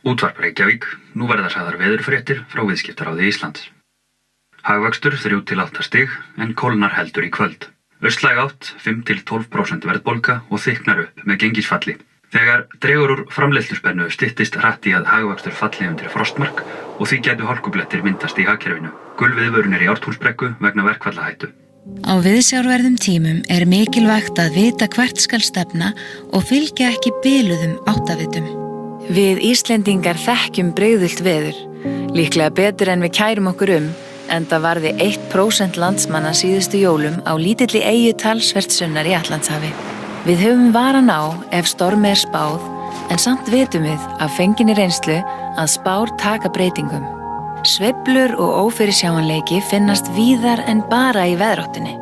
Útvarp Reykjavík, nú verða sagðar veðurfréttir frá Viðskiptaráði Íslands. Hagvöxtur 3–8 stig en kólnar heldur í kvöld. Austlæg átt 5–12% verðbólga og þykknar upp með gengisfalli. Þegar dregur úr framleiðsluspennu styttist hratt í að hagvöxtur falli undir frostmark og því gætu hálkublettir myndast í hagkerfinu. Gulviðvörun í Ártúnsbrekku vegna verkfallahættu. Á viðsjárverðum tímum mikilvægt að vita hvert skal stefna og fylgja ekki biluðum áttavitum. Við Íslendingar þekkjum brigðult veður, líklega betur en við kærum okkur enda varði 1% landsmanna síðustu jólum á lítilli eyju talsvert sunnar í Atlantshafi. Við höfum varan á ef stormi spáð, en samt vitum við af fenginni reynslu að spár taka breytingum. Sveiflur og ófyrirsjáanleiki finnast víðar en bara í veðráttunni.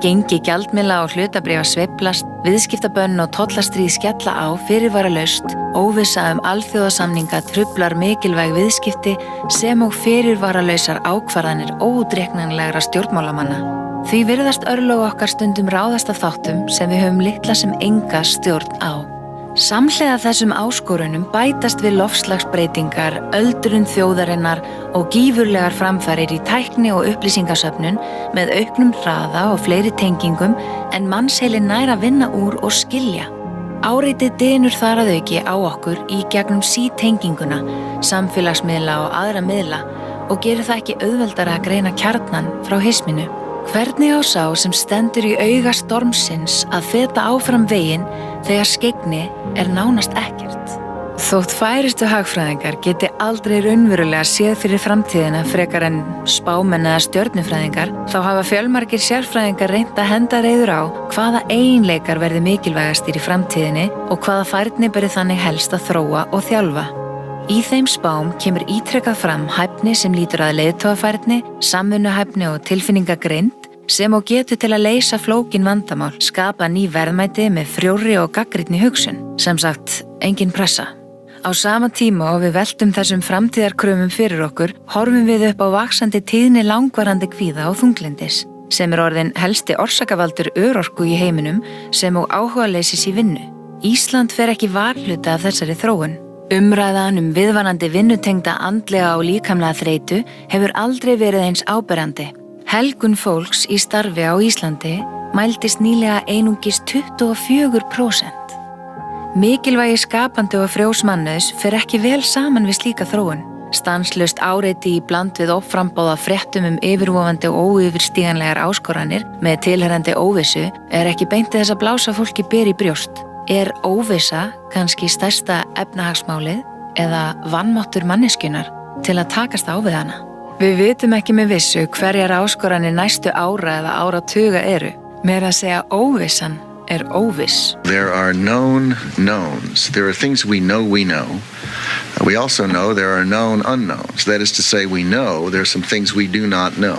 Gengi gjaldmiðla og hlutabréfa sveiflast, viðskiptabönn og tollastríð skella á fyrirvaralaust, óvissa alþjóðasamninga truflar mikilvæg viðskipti sem og fyrirvaralausar ákvarðanir óútreiknanlegra stjórnmálamanna. Því virðast örlög okkar stundum ráðast af þáttum sem við höfum litla sem enga stjórn á. Samhliða þessum áskorunum bætast við loftslagsbreytingar, öldrun þjóðarinnar og gífurlegar framfarir í tækni og upplýsingasöfnun með auknum hraða og fleiri tengingum en mannsheilinn nær að vinna úr og skilja. Áreitið dynur þar að auki á okkur í gegnum sítenginguna, samfélagsmiðla og aðra miðla og gerir það ekki auðveldara að greina kjarnann frá hisminu. Hvernig á sá sem stendur í auga stormsins að feta áfram veginn þegar skyggni nánast ekkert? Þótt færustu hagfræðingar geti aldrei raunverulega séð fyrir framtíðina frekar en spámenn eða stjörnufræðingar, þá hafa fjölmargir sérfræðingar reynt að henda reiður á hvaða eiginleikar verði mikilvægastir í framtíðinni og hvaða færni beri þannig helst að þróa og þjálfa. Í þeim spám kemur ítrekkað fram hæfni sem lýtur að leiðtogafærni, samvinnuhæfni og tilfinningagreind sem og getur til að leysa flókin vandamál, skapa ný verðmæti með frjórri og gagnrýnni hugsun. Sem sagt, engin pressa. Á sama tíma og við veltum þessum framtíðarkröfum fyrir okkur, horfum við upp á vaxandi tíðni langvarandi kvíða og þunglindis, sem orðinn helsti orsakavaldur örorku í heiminum sem og áhugaleysis í vinnu. Ísland fer ekki varhluta af þessari þróun. Umræðan viðvarandi vinnutengda andlega og líkamlega þreytu hefur aldrei verið eins áberandi. Helgun fólks í starfi á Íslandi mældist nýlega einungis 24%. Mikilvægi skapandi og frjós mannauðs fer ekki vel saman við slíka þróun. Stanslaust áreiti í bland við offramboð af fréttum yfirvofandi og óyfirstíganlegar áskoranir með tilherrandi óvissu ekki beint til þess að blása fólki ber í brjóst. Óvissa kannski stærsta efnahagsmálið eða vanmáttur manneskjunnar til að takast á við hana? Við vitum ekki með vissu hverjar áskoranir næstu ára eða áratuga eru. Meira að segja óvissan óviss. There are known knowns. There are things we know. We also know there are known unknowns. That is to say, we know there are some things we do not know.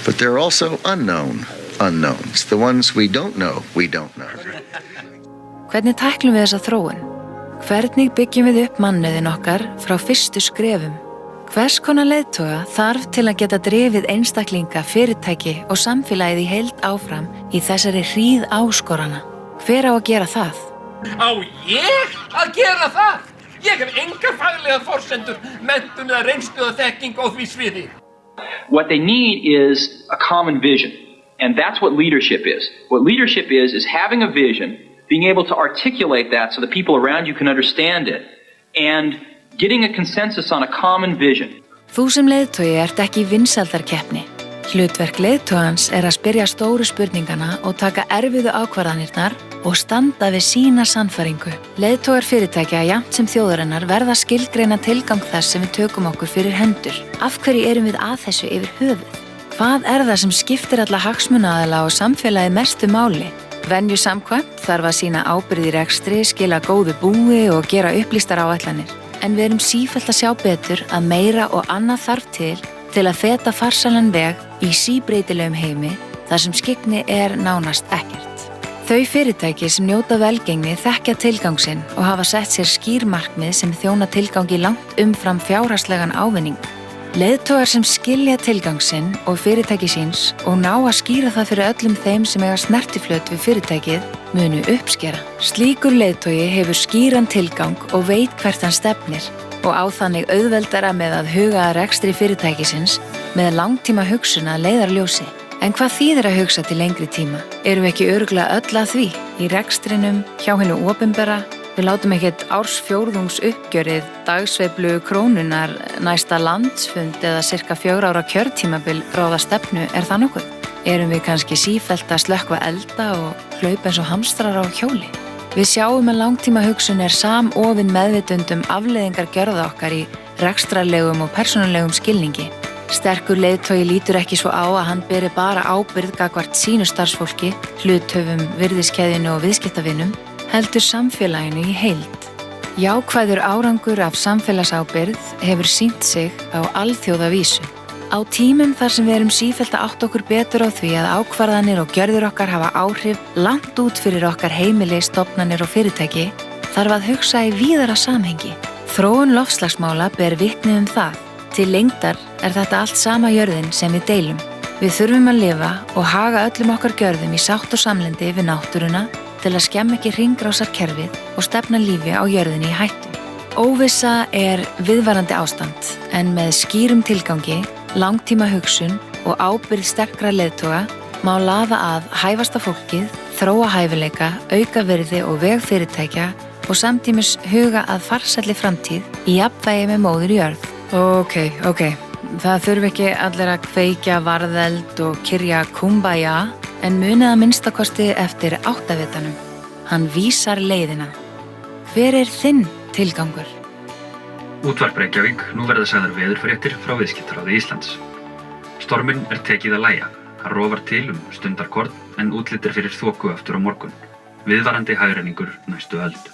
But there are also unknown unknowns. The ones we don't know. Hvernig tæklum við þessa þróun? Hvernig byggjum við upp mannauðinn okkar frá fyrstu skrefum? Hvers konar leiðtoga þarf til að geta drifið einstaklinga, fyrirtæki og samfélagið í heild áfram í þessari hríð áskorana? Hver á að gera það? Á ég að gera það? Ég hef engar faglegar forsendur, menntun eða reynslu og þekking á því sviði. What they need is a common vision, and that's what leadership is. What leadership is having a vision, being able to articulate that so the people around you can understand it, and getting a consensus on a common vision. Þú sem leiðtogi ert ekki í vinsældarkeppni. Hlutverk leiðtogans að spyrja stóru spurningana og taka erfiðu ákvarðanirnar og standa við sína sannfæringu. Leiðtogar fyrirtækja jafnt sem þjóðarinnar verða að skilgreina tilgang þess sem við tökum okkur fyrir hendur. Af hverju erum við að þessu yfir höfuð? Hvað það sem skiptir alla hagsmunaaðila og samfélagið mestu máli? Venju samkvæmt þarf að sýna ábyrgð í rekstri, skila góðu búi og gera upplýstar áætlanir. En við erum sífellt að sjá betur að meira og annað þarf til að feta farsælan veg í síbreytilegum heimi þar sem skyggni nánast ekkert. Þau fyrirtæki sem njóta velgengni þekkja tilgang sinn og hafa sett sér skýr markmið sem þjóna tilgangi langt umfram fjárhagslegan ávinning. Leiðtogar sem skilja tilgang sinn og fyrirtæki síns og ná að skýra það fyrir öllum þeim sem eiga snertiflöt við fyrirtækið munu uppskera. Slíkur leiðtogi hefur skýran tilgang og veit hvert hann stefnir og á þannig auðveldara með að huga að rekstri fyrirtækisins með langtíma hugsun að leiðarljósi. En hvað þýðir að hugsa til lengri tíma? Erum við ekki örugglega öll að því? Í rekstrinum, hjá hinu opinbera, við látum ekkert ársfjórðungs uppgjörið, dagsveiflu krónunar, næsta landsfund eða cirka 4 ára kjörtímabil ráða stefnu, er það nokkuð? Erum við kannski sífellt að slökkva elda og hlaupa eins og hamstrar á hjóli? Við sjáum að langtíma hugsun er samofin meðvitund afleiðingar gjörða okkar í rekstrarlegum og persónulegum skilningi. Sterkur leiðtogi lítur ekki svo á að hann beri bara ábyrgð gagnvart sínu starfsfólki, hluthöfum, virðiskeðjunu og viðskiptavinum, heldur samfélaginu í heild. Jákvæður árangur af samfélagsábyrgð hefur sýnt sig á alþjóðavísu. Á tímum þar sem við erum sífellt að átta okkur betur á því að ákvarðanir og gjörðir okkar hafa áhrif langt út fyrir okkar heimili, stofnanir og fyrirtæki, þarf að hugsa í víðara samhengi. Þróun loftslagsmála ber vitni það. Til lengdar er þetta allt sama jörðin sem við deilum. Við þurfum að lifa og haga öllum okkar gjörðum í sátt og samlyndi við náttúruna til að skemma ekki hringrásarkerfið og stefna lífi á jörðinni í hættu. Óvissa er viðvarandi ástand, en með skýrum tilgangi, langtíma hugsun og ábyrgð sterkra leiðtoga má laða að hæfasta fólkið, þróa hæfileika, auka virði og veg fyrirtækja og samtímis huga að farsælli framtíð í jafnvægi með móður jörð. Ok. Það þurfi ekki allir að kveikja varðeld og kyrja kumbaya, en munið að minnstakosti eftir áttavitanum. Hann vísar leiðina. Hver er þinn tilgangur? Útvarp Reykjavík, nú verða sagðar veðurfréttir frá Viðskiptaráði Íslands. Storminn er tekið að lægja. Hann rofar til stundarkorn en útlit er fyrir þoku aftur á morgun. Viðvarandi hagræningur næstu öld.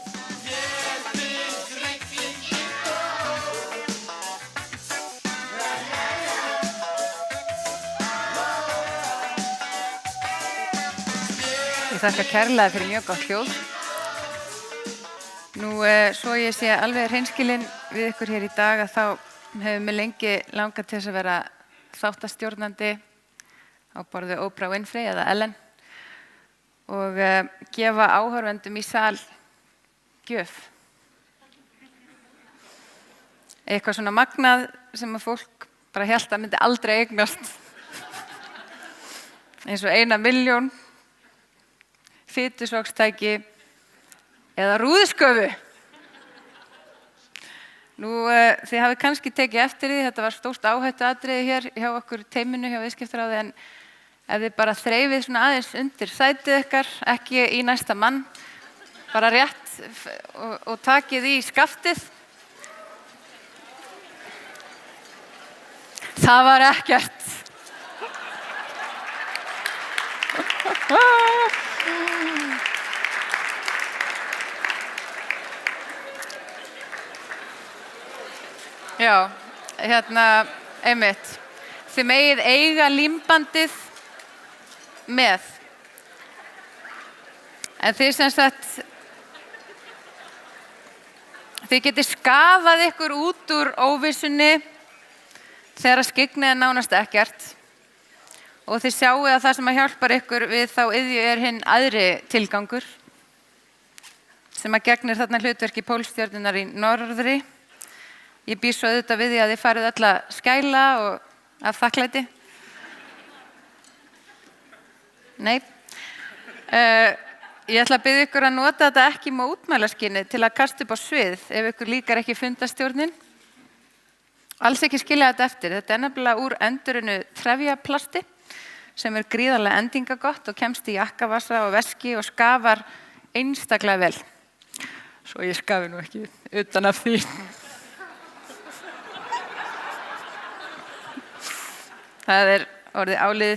Ég þakka kærlega fyrir mjög gott hljóð. Nú, svo ég sé alveg hreinskilin við ykkur hér í dag að þá hefur mig lengi langað til þess að vera þáttastjórnandi á borðu Oprah Winfrey eða Ellen og gefa áhorfendum í sal gjöf. Eitthvað svona magnað sem að fólk bara hélt að myndi aldrei eignast. Eins og 1 milljón. Fitusvöxtæki eða rúðsköfu. Nú, þið hafið kannski tekið eftir því, þetta var stórt áhættuatriði hér hjá okkur teiminu hjá Viðskiptaráði, en ef þið bara þreifið svona aðeins undir sætið ykkar, ekki í næsta mann, bara rétt og takið í skaftið. Það var ekkert. Já, einmitt. Þið megið eiga límbandið með. En þið sem sagt, þið getið skafað ykkur út úr óvissunni þegar að skyggni er nánast ekkert. Og þið sjáu að það sem að hjálpar ykkur við þá iðju er hinn aðri tilgangur sem að gegnir þarna hlutverki pólstjörnunnar í norðri. Ég býst svo auðvitað við því að þið farið öll að skæla og af þakklæti. Nei. Ég ætla að biðja ykkur að nota þetta ekki í mótmælaskyni til að kasta upp á svið ef ykkur líkar ekki fundastjórnin. Alls ekki skilja þetta eftir. Þetta er nefnilega úr endurinu trefjaplasti sem er gríðarlega endingagott og kemst í jakkavasa og veski og skafar einstaklega vel. Svo ég skafi nú ekki utan af því. Það er orðið áliðið